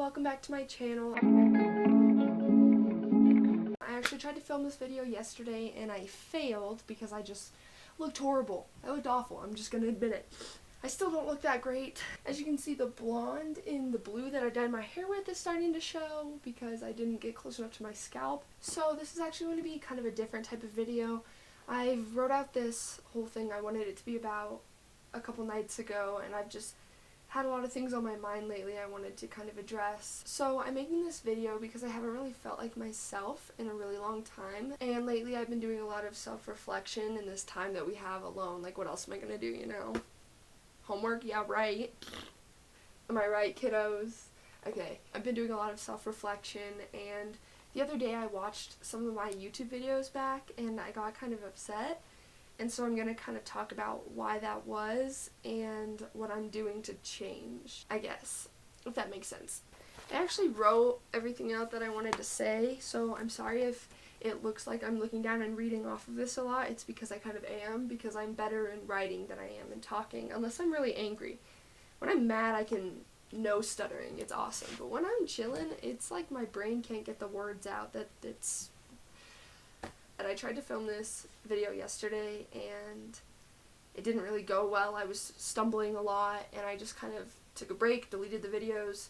welcome back to my channel. I actually tried to film this video yesterday and I failed because I just looked horrible. I looked awful, I'm just gonna admit it. I still don't look that great. As you can see, the blonde in the blue that I dyed my hair with is starting to show because I didn't get close enough to my scalp. So this is actually going to be kind of a different type of video. I wrote out this whole thing I wanted it to be about a couple nights ago, and I've just had a lot of things on my mind lately I wanted to kind of address. So I'm making this video because I haven't really felt like myself in a really long time, and lately I've been doing a lot of self-reflection in this time that we have alone. Like, what else am I gonna do, you know? Homework? Yeah, right. Am I right, kiddos? Okay, I've been doing a lot of self-reflection, and the other day I watched some of my YouTube videos back and I got kind of upset. And so I'm going to kind of talk about why that was and what I'm doing to change, I guess, if that makes sense. I actually wrote everything out that I wanted to say, so I'm sorry if it looks like I'm looking down and reading off of this a lot. It's because I kind of am, because I'm better in writing than I am in talking, unless I'm really angry. When I'm mad, I can no stuttering. It's awesome. But when I'm chilling, it's like my brain can't get the words out. And I tried to film this video yesterday and it didn't really go well. I was stumbling a lot and I just kind of took a break, deleted the videos,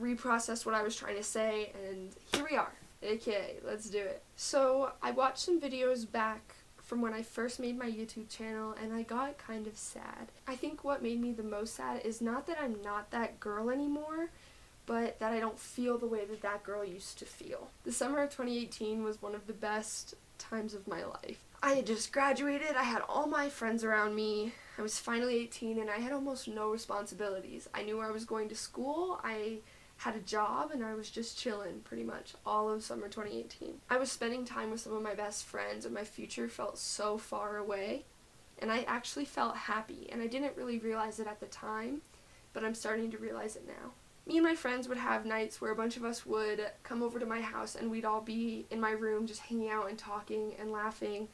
reprocessed what I was trying to say, and here we are. Okay, let's do it. So I watched some videos back from when I first made my YouTube channel and I got kind of sad. I think what made me the most sad is not that I'm not that girl anymore, but that I don't feel the way that that girl used to feel. The summer of 2018 was one of the best times of my life. I had just graduated, I had all my friends around me, I was finally 18 and I had almost no responsibilities. I knew where I was going to school, I had a job, and I was just chilling pretty much all of summer 2018. I was spending time with some of my best friends and my future felt so far away, and I actually felt happy, and I didn't really realize it at the time, but I'm starting to realize it now. Me and my friends would have nights where a bunch of us would come over to my house and we'd all be in my room just hanging out and talking and laughing,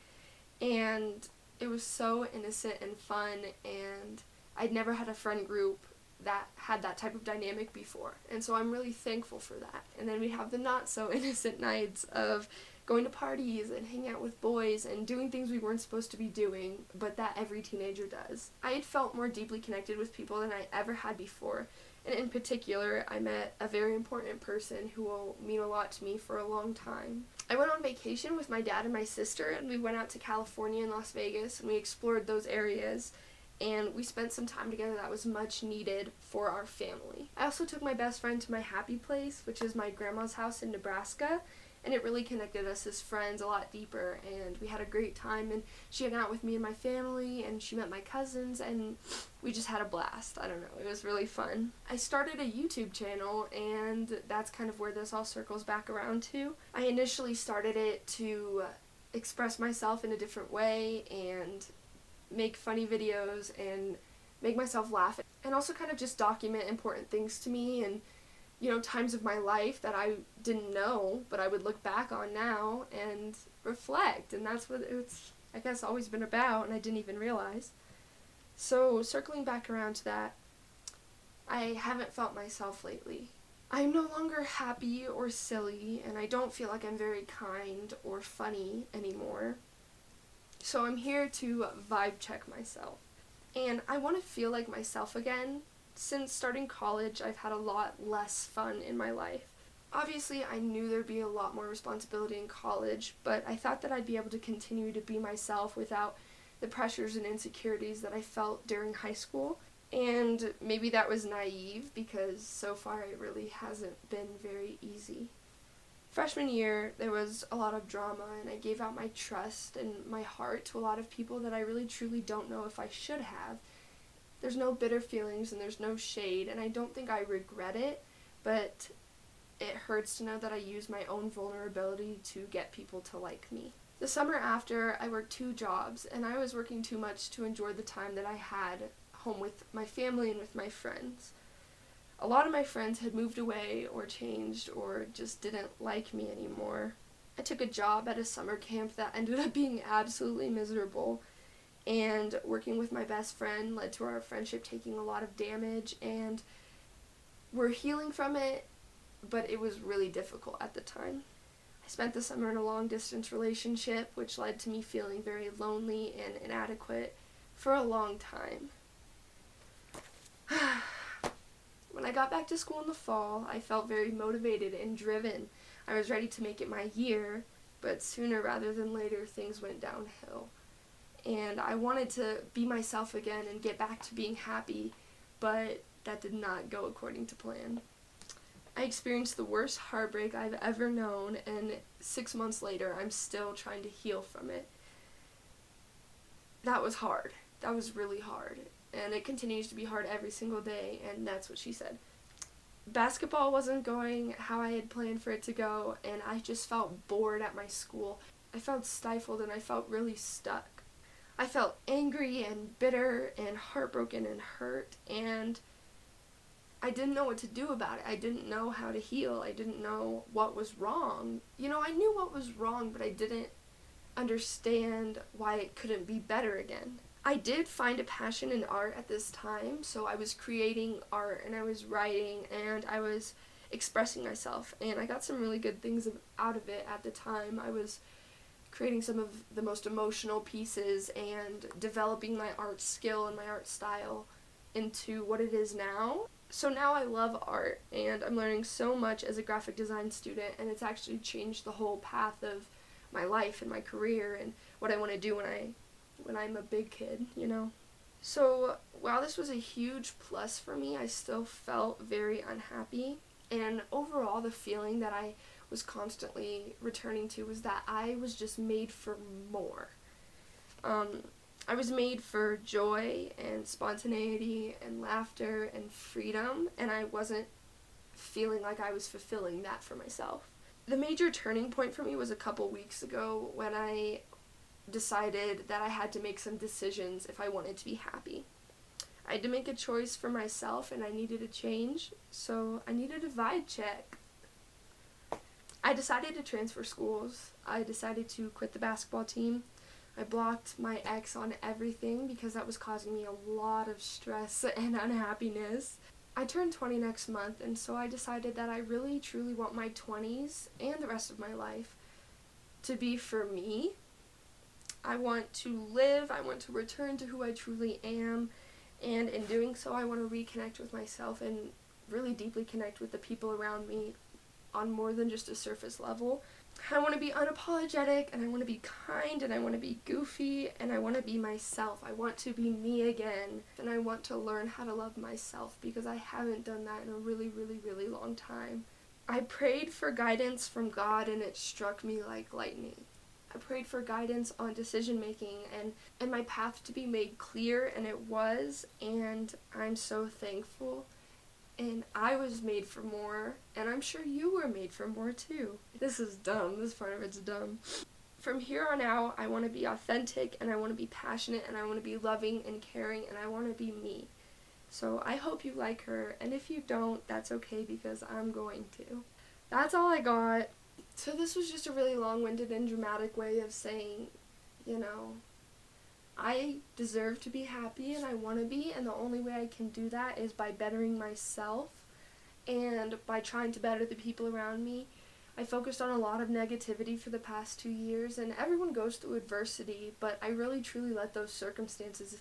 and it was so innocent and fun, and I'd never had a friend group that had that type of dynamic before, and so I'm really thankful for that. And then we'd have the not so innocent nights of going to parties and hanging out with boys and doing things we weren't supposed to be doing, but that every teenager does. I had felt more deeply connected with people than I ever had before. And in particular, I met a very important person who will mean a lot to me for a long time. I went on vacation with my dad and my sister, and we went out to California and Las Vegas, and we explored those areas, and we spent some time together that was much needed for our family. I also took my best friend to my happy place, which is my grandma's house in Nebraska, and it really connected us as friends a lot deeper, and we had a great time, and she hung out with me and my family, and she met my cousins, and we just had a blast. I don't know, it was really fun. I started a YouTube channel, and that's kind of where this all circles back around to. I initially started it to express myself in a different way, and make funny videos, and make myself laugh, and also kind of just document important things to me, and times of my life that I didn't know, but I would look back on now and reflect, and that's what it's, I guess, always been about, and I didn't even realize. So, circling back around to that, I haven't felt myself lately. I'm no longer happy or silly, and I don't feel like I'm very kind or funny anymore. So I'm here to vibe check myself. And I want to feel like myself again. Since starting college, I've had a lot less fun in my life. Obviously, I knew there'd be a lot more responsibility in college, but I thought that I'd be able to continue to be myself without the pressures and insecurities that I felt during high school. And maybe that was naive, because so far it really hasn't been very easy. Freshman year, there was a lot of drama, and I gave out my trust and my heart to a lot of people that I really truly don't know if I should have. There's no bitter feelings and there's no shade, and I don't think I regret it, but it hurts to know that I used my own vulnerability to get people to like me. The summer after, I worked 2 jobs, and I was working too much to enjoy the time that I had home with my family and with my friends. A lot of my friends had moved away or changed or just didn't like me anymore. I took a job at a summer camp that ended up being absolutely miserable, and working with my best friend led to our friendship taking a lot of damage, and We're healing from it, but it was really difficult at the time. I spent the summer in a long-distance relationship, which led to me feeling very lonely and inadequate for a long time. When I got back to school in the fall, I felt very motivated and driven. I was ready to make it my year, but sooner rather than later, things went downhill. And I wanted to be myself again and get back to being happy, but that did not go according to plan. I experienced the worst heartbreak I've ever known, and 6 months later, I'm still trying to heal from it. That was hard. That was really hard. And it continues to be hard every single day, and that's what she said. Basketball wasn't going how I had planned for it to go, and I just felt bored at my school. I felt stifled, and I felt really stuck. I felt angry and bitter and heartbroken and hurt, and I didn't know what to do about it. I didn't know how to heal. I didn't know what was wrong. I knew what was wrong, but I didn't understand why it couldn't be better again. I did find a passion in art at this time, so I was creating art and I was writing and I was expressing myself, and I got some really good things out of it at the time. I was creating some of the most emotional pieces and developing my art skill and my art style into what it is now. So now I love art, and I'm learning so much as a graphic design student, and it's actually changed the whole path of my life and my career and what I want to do when I'm a big kid, So while this was a huge plus for me, I still felt very unhappy, and overall the feeling that I was constantly returning to was that I was just made for more. I was made for joy and spontaneity and laughter and freedom, and I wasn't feeling like I was fulfilling that for myself. The major turning point for me was a couple weeks ago when I decided that I had to make some decisions if I wanted to be happy. I had to make a choice for myself, and I needed a change, so I needed a vibe check. I decided to transfer schools. I decided to quit the basketball team. I blocked my ex on everything because that was causing me a lot of stress and unhappiness. I turn 20 next month, and so I decided that I really truly want my 20s and the rest of my life to be for me. I want to live, I want to return to who I truly am, and in doing so I want to reconnect with myself and really deeply connect with the people around me on more than just a surface level. I want to be unapologetic, and I want to be kind, and I want to be goofy, and I want to be myself. I want to be me again, and I want to learn how to love myself because I haven't done that in a really, really, really long time. I prayed for guidance from God, and it struck me like lightning. I prayed for guidance on decision making and my path to be made clear, and it was, and I'm so thankful. And I was made for more, and I'm sure you were made for more too. This is dumb. This part of it's dumb. From here on out, I want to be authentic, and I want to be passionate, and I want to be loving and caring, and I want to be me. So I hope you like her, and if you don't, that's okay because I'm going to. That's all I got. So this was just a really long-winded and dramatic way of saying, I deserve to be happy, and I want to be, and the only way I can do that is by bettering myself and by trying to better the people around me. I focused on a lot of negativity for the past 2 years, and everyone goes through adversity, but I really truly let those circumstances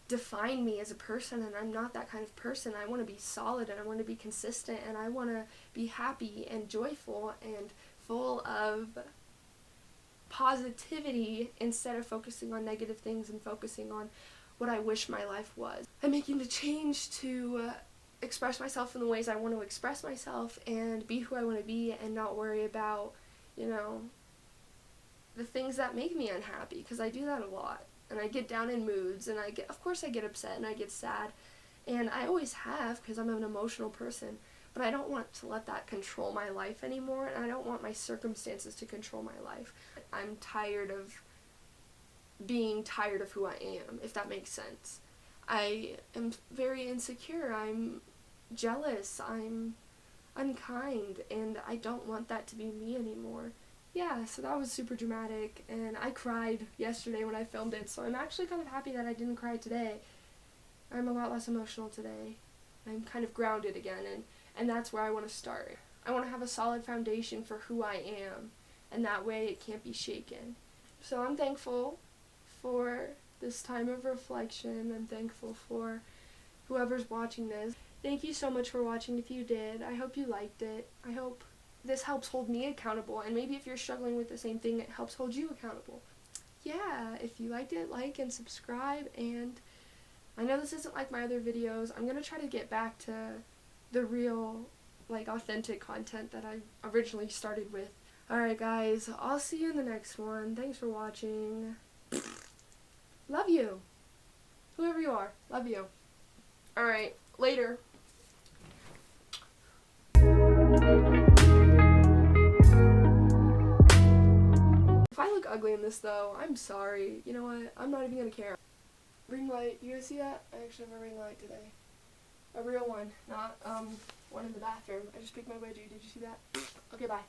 define me as a person, and I'm not that kind of person. I want to be solid, and I want to be consistent, and I want to be happy and joyful and full of positivity instead of focusing on negative things and focusing on what I wish my life was. I'm making the change to express myself in the ways I want to express myself and be who I want to be and not worry about, the things that make me unhappy, because I do that a lot. And I get down in moods, and of course I get upset and I get sad, and I always have because I'm an emotional person, but I don't want to let that control my life anymore, and I don't want my circumstances to control my life. I'm tired of being tired of who I am, if that makes sense. I am very insecure, I'm jealous, I'm unkind, and I don't want that to be me anymore. Yeah, so that was super dramatic, and I cried yesterday when I filmed it, so I'm actually kind of happy that I didn't cry today. I'm a lot less emotional today. I'm kind of grounded again, and that's where I want to start. I want to have a solid foundation for who I am, and that way it can't be shaken. So I'm thankful for this time of reflection. I'm thankful for whoever's watching this. Thank you so much for watching if you did. I hope you liked it. I hope this helps hold me accountable, and maybe if you're struggling with the same thing, it helps hold you accountable. Yeah, if you liked it, like and subscribe, and I know this isn't like my other videos. I'm going to try to get back to the real, like, authentic content that I originally started with. Alright guys, I'll see you in the next one. Thanks for watching. Love you. Whoever you are, love you. Alright, later. If I look ugly in this though, I'm sorry. You know what? I'm not even gonna care. Ring light. You guys see that? I actually have a ring light today. A real one, not one in the bathroom. I just picked my wedgie. Did you see that? Okay, bye.